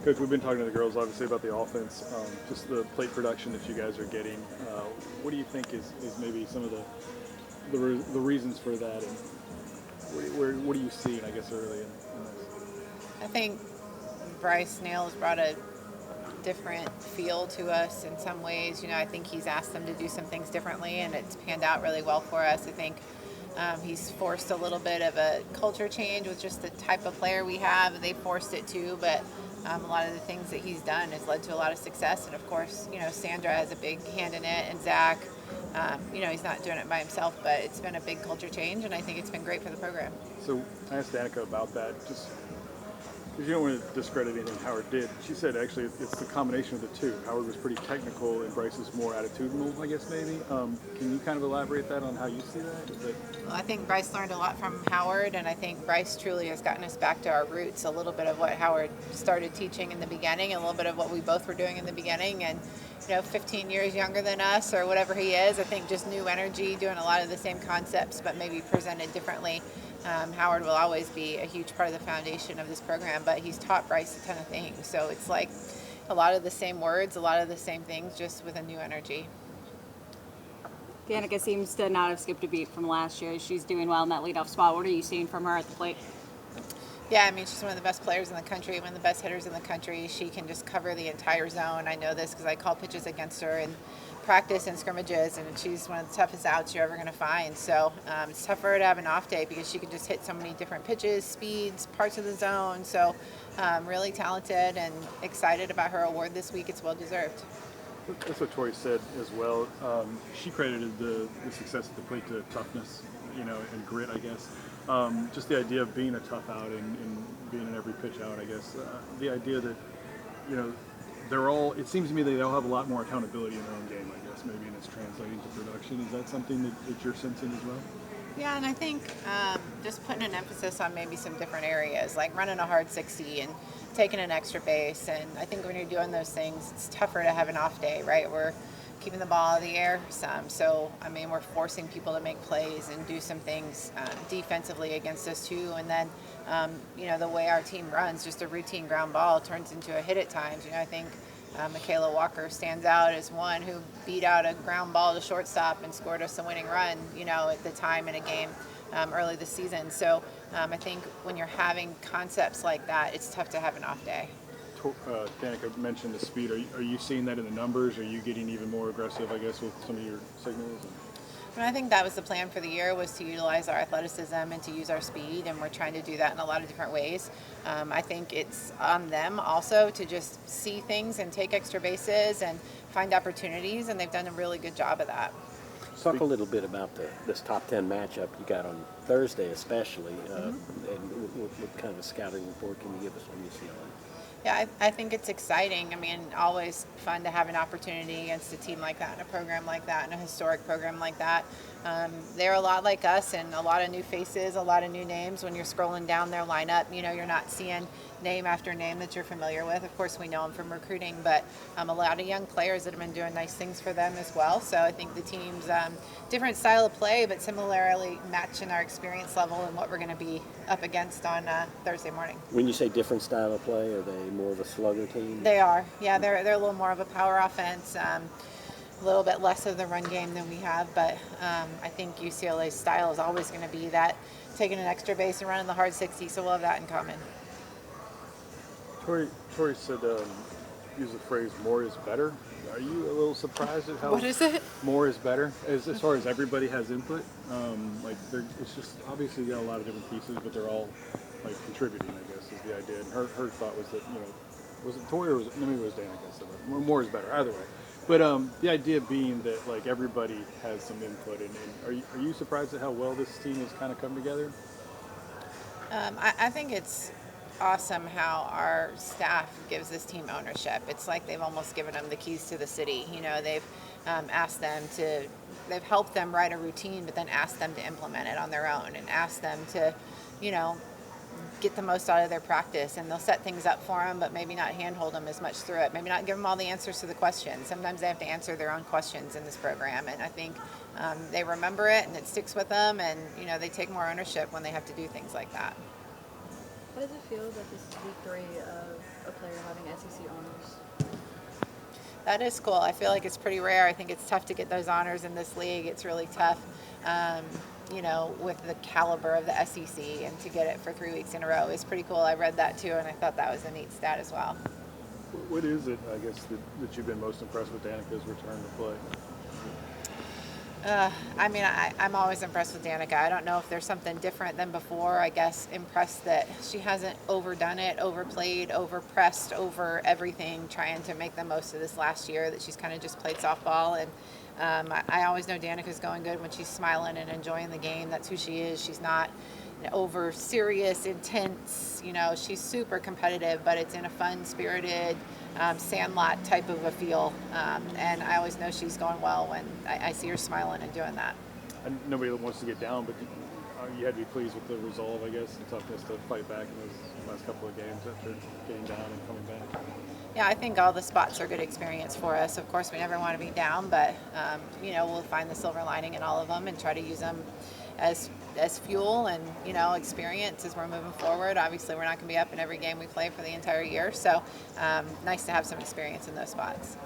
Coach, we've been talking to the girls obviously about the offense, just the plate production that you guys are getting. What do you think is maybe some of the reasons for that, and what are you seeing, I guess, early in this? I think Bryce Nail has brought a different feel to us in some ways. I think he's asked them to do some things differently, and it's panned out really well for us. I think he's forced a little bit of a culture change with just the type of player we have. They forced it too, but a lot of the things that he's done has led to a lot of success. And of course, Sandra has a big hand in it, and Zach. He's not doing it by himself, but it's been a big culture change, and I think it's been great for the program. So I asked Danica about that, just because you don't want to discredit anything Howard did. She said actually it's the combination of the two. Howard was pretty technical, and Bryce is more attitudinal, I guess maybe. Can you kind of elaborate that on how you see that? Well, I think Bryce learned a lot from Howard, and I think Bryce truly has gotten us back to our roots, a little bit of what Howard started teaching in the beginning, a little bit of what we both were doing in the beginning, and 15 years younger than us or whatever he is. I think just new energy, doing a lot of the same concepts, but maybe presented differently. Howard will always be a huge part of the foundation of this program, but he's taught Bryce a ton of things. So it's like a lot of the same words, a lot of the same things, just with a new energy. Danica seems to not have skipped a beat from last year. She's doing well in that leadoff spot. What are you seeing from her at the plate? Yeah, she's one of the best players in the country, one of the best hitters in the country. She can just cover the entire zone. I know this because I call pitches against her in practice and scrimmages, and she's one of the toughest outs you're ever going to find. So it's tough for her to have an off day because she can just hit so many different pitches, speeds, parts of the zone. So really talented and excited about her award this week. It's well deserved. That's what Tori said as well. She credited the success at the plate to toughness, and grit, I guess. Just the idea of being a tough out and being in every pitch out, I guess. The idea that, it seems to me they all have a lot more accountability in their own game, I guess, maybe, and it's translating to production. Is that something that you're sensing as well? Yeah, and I think just putting an emphasis on maybe some different areas, like running a hard 60 and taking an extra base. And I think when you're doing those things, it's tougher to have an off day, right? We're keeping the ball out of the air some. So, we're forcing people to make plays and do some things defensively against us too. And then, the way our team runs, just a routine ground ball turns into a hit at times. I think Michaela Walker stands out as one who beat out a ground ball to shortstop and scored us a winning run, at the time in a game early this season. So I think when you're having concepts like that, it's tough to have an off day. Danica mentioned the speed. Are you seeing that in the numbers? Are you getting even more aggressive, I guess, with some of your signals? I think that was the plan for the year, was to utilize our athleticism and to use our speed, and we're trying to do that in a lot of different ways. I think it's on them also to just see things and take extra bases and find opportunities, and they've done a really good job of that. Talk a little bit about this top 10 matchup you got on Thursday especially, and what kind of scouting report can you give us on UCLA? Yeah, I think it's exciting. Always fun to have an opportunity against a team like that, and a program like that, and a historic program like that. They're a lot like us, and a lot of new faces, a lot of new names. When you're scrolling down their lineup, you're not seeing name after name that you're familiar with. Of course, we know them from recruiting, but a lot of young players that have been doing nice things for them as well. So I think the team's different style of play, but similarly matching our experience level and what we're going to be up against on Thursday morning. When you say different style of play, are they more of a slugger team? They are. Yeah, they're a little more of a power offense. A little bit less of the run game than we have, but I think UCLA's style is always going to be that, taking an extra base and running the hard 60, so we'll have that in common. Tori said, use the phrase "more is better." Are you a little surprised at how What is it? More is better, as far as everybody has input? It's just obviously you got a lot of different pieces, but they're all contributing, I guess, is the idea. And her thought was that, was it Tori or was it, maybe it was Danica said that more is better, either way. But the idea being that everybody has some input, and are you surprised at how well this team has kind of come together? I think it's awesome how our staff gives this team ownership. It's like they've almost given them the keys to the city. They've asked them they've helped them write a routine, but then asked them to implement it on their own, and asked them to, get the most out of their practice. And they'll set things up for them, but maybe not handhold them as much through it. Maybe not give them all the answers to the questions. Sometimes they have to answer their own questions in this program, and I think they remember it, and it sticks with them, and they take more ownership when they have to do things like that. How does it feel that this is week 3 of a player having SEC honors? That is cool. I feel like it's pretty rare. I think it's tough to get those honors in this league. It's really tough, with the caliber of the SEC, and to get it for 3 weeks in a row is pretty cool. I read that too, and I thought that was a neat stat as well. What is it, I guess, that you've been most impressed with Danica's return to play? I'm always impressed with Danica. I don't know if there's something different than before. I guess impressed that she hasn't overdone it, overplayed, overpressed, over everything, trying to make the most of this last year that she's kind of just played softball. And I always know Danica's going good when she's smiling and enjoying the game. That's who she is. She's not over serious, intense. She's super competitive, but it's in a fun, spirited, Sandlot type of a feel. And I always know she's going well when I see her smiling and doing that. And nobody wants to get down, but you had to be pleased with the resolve, I guess, the toughness to fight back in those last couple of games after getting down and coming back. Yeah, I think all the spots are good experience for us. Of course, we never want to be down, but we'll find the silver lining in all of them and try to use them as fuel and experience as we're moving forward. Obviously, we're not going to be up in every game we play for the entire year, so nice to have some experience in those spots.